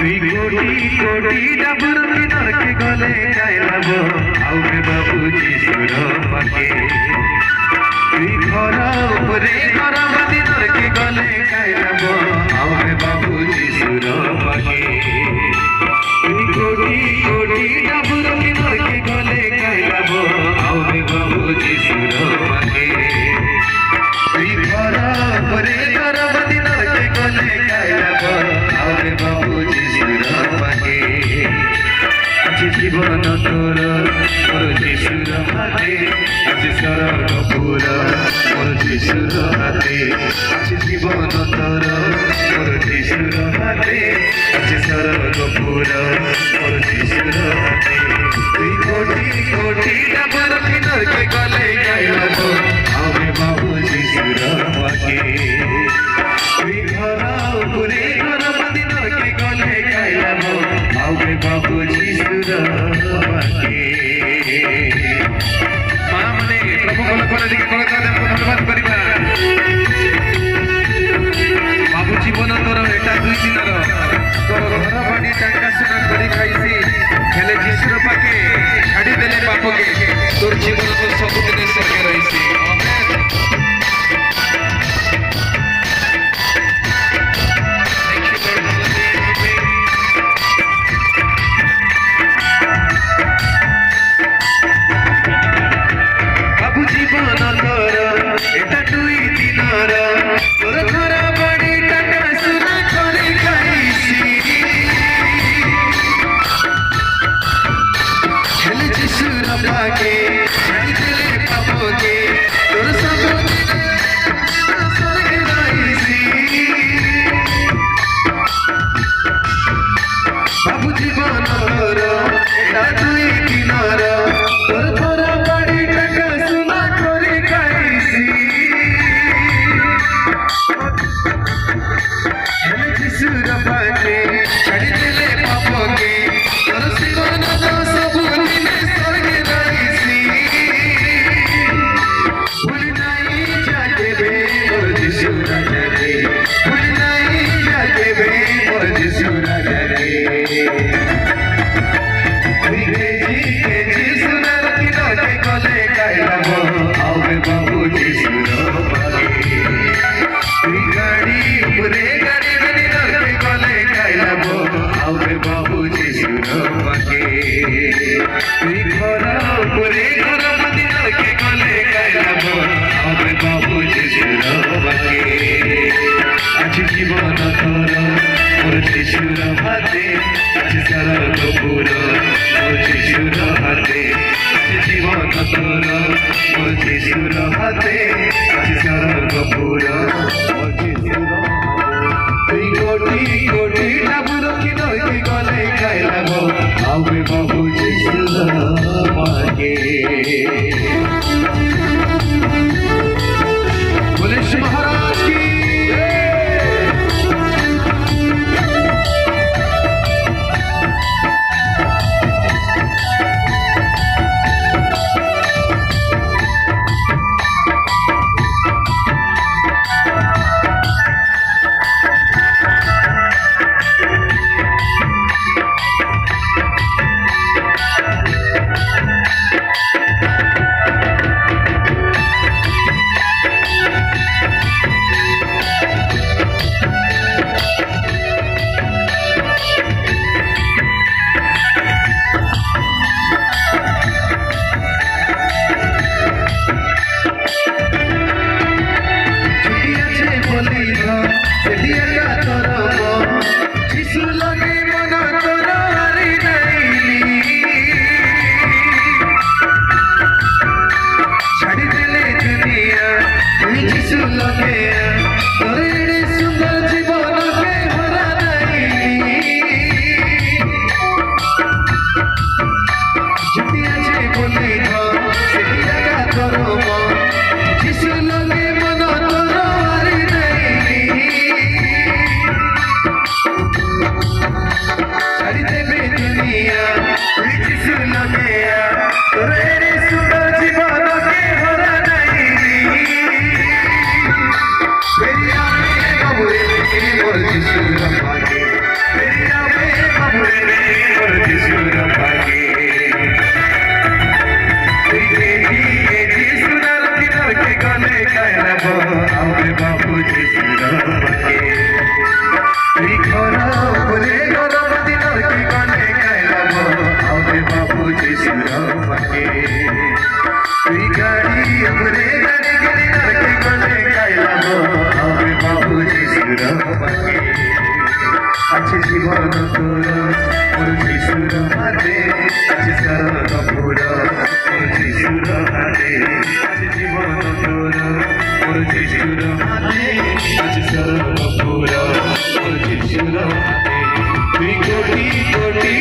তুই কোটি কোটি ডাবুর কিনারকে গলে গাইলাব আউবে বাবু যিশুর পাকে তুই ঘর উপরে ঘর দিনরকে গলে গাইলাব আউবে বাবু যিশুর পাকে তুই কোটি কোটি ডাবুর কিনারকে গলে গাইলাব আউবে বাবু যিশুর পাকে তুই ঘর উপরে ঘর দিনরকে গলে গাইলাব আউবে বাবু জীবন তোর মোর যিশুর হাতে আছে স্বর্গ পুরা মোর যিশুর হাতে আছে জীবন তোর মোর যিশুর হাতে আছে স্বর্গ পুরা মোর যিশুর হাতে তুই কোটি কোটি ডাবর কিনারকে গলে গাইলাব আবে বাবু যিশুর পাকে তুই ঘর উপরে ঘর দিনরকে গলে গাইলাব আবে বাবু যিশুর পাকে মা মানে প্রভু কলকরে দিকে কলকাতা ধন্যবাদ করিবা বাবু জীবন তোর এটা 2 দিনর তোর ঘর বাড়ি টাকা সোনা করে খাইছি হেলে যিশুর পাকে ছাড়ি দেলে পাপকে তোর জীবন তো ସବୁদিନେ স্বর্গে রইছি আমেন যিশুর হাতে আছে স্বর্গ পুরা মোর যিশুর হাতে আছে জীবন তোর মোর যিশুর হাতে আছে স্বর্গ পুরা মোর যিশুর তুই কোটি কোটি ডাবুর কিনারকে গলে গাইলাব আবে বাবু যিশুর পাকে বলে মহারাজ কি জীবন তোর মোর যিশুর হাতে আছে শরণ পুর মোর যিশুর হাতে আছে জীবন তোর মোর যিশুর হাতে আছে শরণ পুর মোর যিশুর হাতে তুই কোটি কোটি